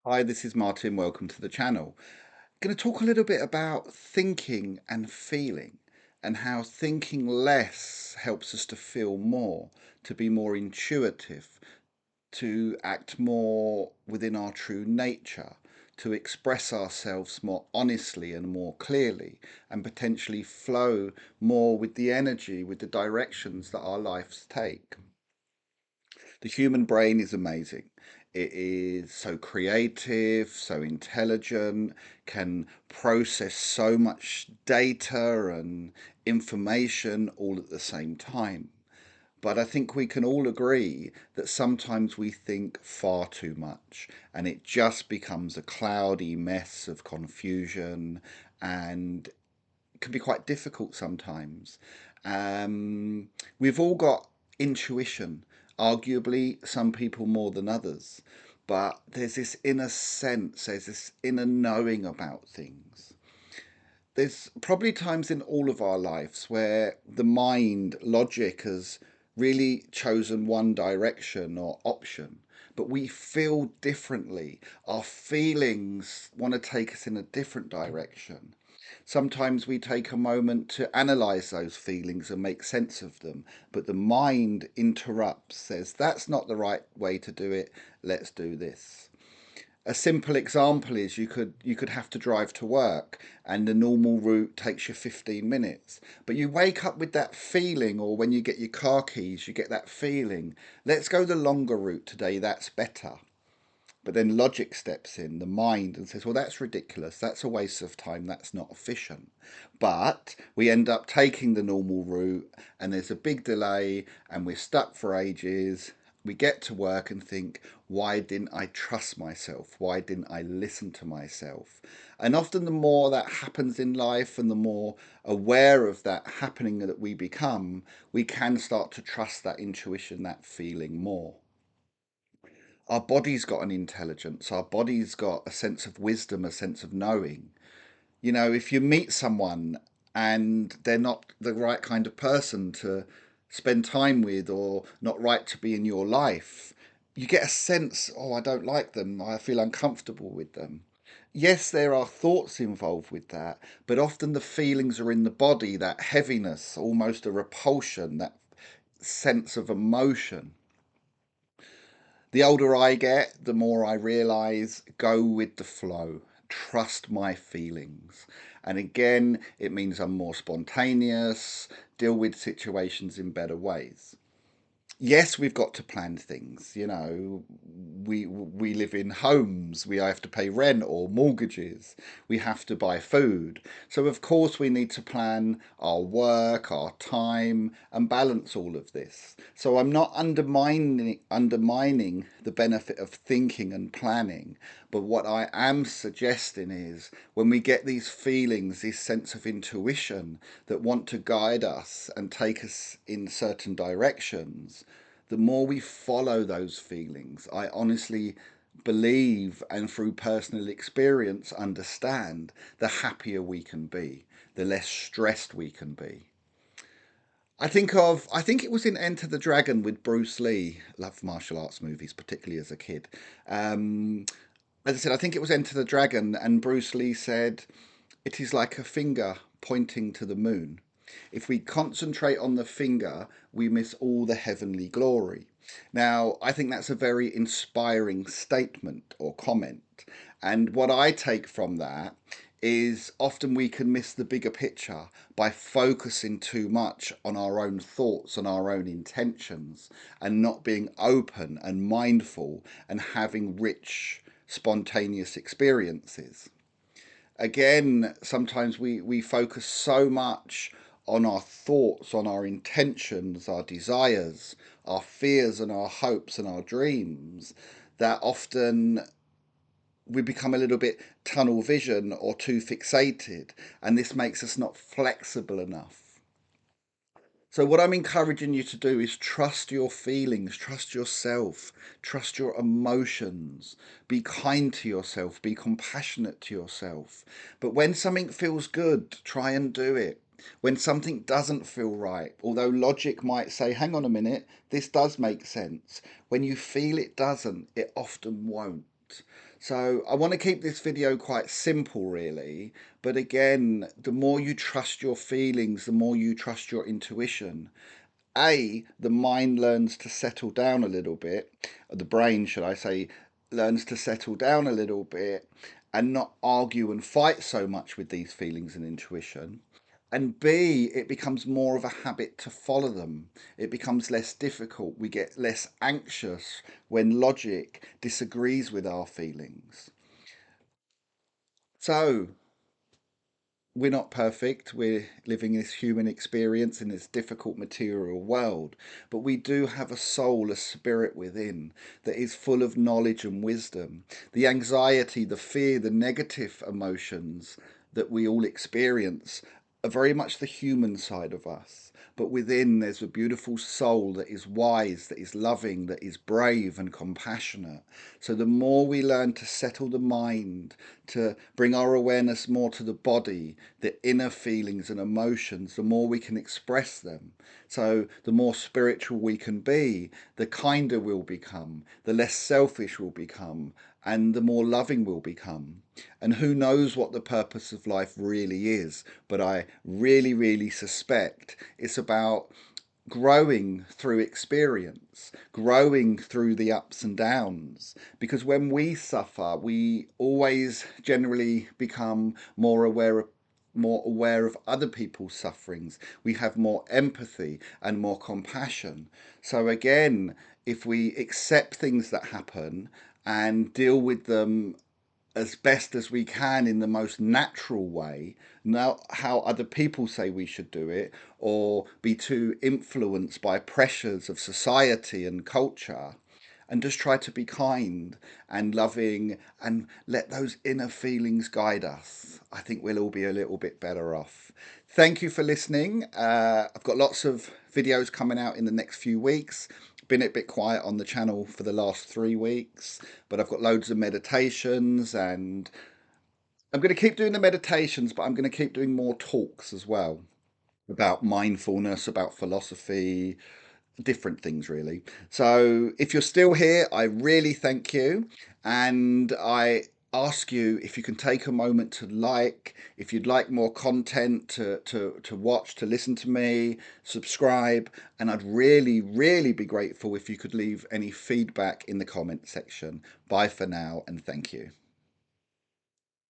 Hi, this is Martin. Welcome to the channel. Going to talk a little bit about thinking and feeling and how thinking less helps us to feel more, to be more intuitive, to act more within our true nature, to express ourselves more honestly and more clearly, and potentially flow more with the energy, with the directions that our lives take. The human brain is amazing. It is so creative, so intelligent, can process so much data and information all at the same time. But I think we can all agree that sometimes we think far too much and it just becomes a cloudy mess of confusion and it can be quite difficult sometimes. Um, we've all got intuition, arguably some people more than others, but there's this inner sense, there's this inner knowing about things. There's probably times in all of our lives where the mind, logic, has really chosen one direction or option, but we feel differently. Our feelings want to take us in a different direction. Sometimes we take a moment to analyze those feelings and make sense of them, but the mind interrupts, says, that's not the right way to do it, let's do this. A simple example is you could have to drive to work and the normal route takes you 15 minutes, but you wake up with that feeling, or when you get your car keys you get that feeling, let's go the longer route today, that's better. But then logic steps in, the mind, and says, well, that's ridiculous, that's a waste of time, that's not efficient. But we end up taking the normal route and there's a big delay and we're stuck for ages. We get to work and think, why didn't I trust myself? Why didn't I listen to myself? And often the more that happens in life and the more aware of that happening that we become, we can start to trust that intuition, that feeling more. Our body's got an intelligence, our body's got a sense of wisdom, a sense of knowing. You know, if you meet someone and they're not the right kind of person to spend time with or not right to be in your life, you get a sense, oh, I don't like them, I feel uncomfortable with them. Yes, there are thoughts involved with that, but often the feelings are in the body, that heaviness, almost a repulsion, that sense of emotion. The older I get, the more I realize go with the flow, trust my feelings. And again, it means I'm more spontaneous, deal with situations in better ways. Yes, we've got to plan things. You know, we live in homes. We have to pay rent or mortgages. We have to buy food. So of course we need to plan our work, our time, and balance all of this. So I'm not undermining the benefit of thinking and planning, but what I am suggesting is when we get these feelings, this sense of intuition that want to guide us and take us in certain directions, the more we follow those feelings, I honestly believe and through personal experience understand, the happier we can be, the less stressed we can be. I think it was in Enter the Dragon with Bruce Lee. Love martial arts movies, particularly as a kid. Um, as I said, I think it was Enter the Dragon, and Bruce Lee said, it is like a finger pointing to the moon. If we concentrate on the finger, we miss all the heavenly glory. Now, I think that's a very inspiring statement or comment. And what I take from that is often we can miss the bigger picture by focusing too much on our own thoughts and our own intentions and not being open and mindful and having rich, spontaneous experiences. Again, sometimes we focus so much on our thoughts, on our intentions, our desires, our fears and our hopes and our dreams, that often we become a little bit tunnel vision or too fixated, and this makes us not flexible enough. So, what I'm encouraging you to do is trust your feelings, trust yourself, trust your emotions, be kind to yourself, be compassionate to yourself. But when something feels good, try and do it. When something doesn't feel right, although logic might say, hang on a minute, this does make sense, when you feel it doesn't, it often won't. out. So I want to keep this video quite simple, really. But again, the more you trust your feelings, the more you trust your intuition. The mind learns to settle down a little bit, or the brain, should I say, learns to settle down a little bit and not argue and fight so much with these feelings and intuition. And B, it becomes more of a habit to follow them. It becomes less difficult. We get less anxious when logic disagrees with our feelings. So, we're not perfect. We're living this human experience in this difficult material world, but we do have a soul, a spirit within that is full of knowledge and wisdom. The anxiety, the fear, the negative emotions that we all experience are very much the human side of us. But within, there's a beautiful soul that is wise, that is loving, that is brave and compassionate. So the more we learn to settle the mind, to bring our awareness more to the body, the inner feelings and emotions, the more we can express them. So the more spiritual we can be, the kinder we'll become, the less selfish we'll become, and the more loving we'll become. And who knows what the purpose of life really is, but I really, really suspect it's about growing through experience, growing through the ups and downs. Because when we suffer, we always generally become more aware of other people's sufferings. We have more empathy and more compassion. So again, if we accept things that happen and deal with them as best as we can in the most natural way, not how other people say we should do it, or be too influenced by pressures of society and culture, and just try to be kind and loving and let those inner feelings guide us, I think we'll all be a little bit better off. Thank you for listening. I've got lots of videos coming out in the next few weeks. Been a bit quiet on the channel for the last 3 weeks, but I've got loads of meditations, and I'm going to keep doing the meditations, but I'm going to keep doing more talks as well about mindfulness, about philosophy, different things really. So if you're still here, I really thank you, and I ask you if you can take a moment to like, if you'd like more content to watch, to listen to me, subscribe, and I'd really, really be grateful if you could leave any feedback in the comment section. Bye for now, and thank you.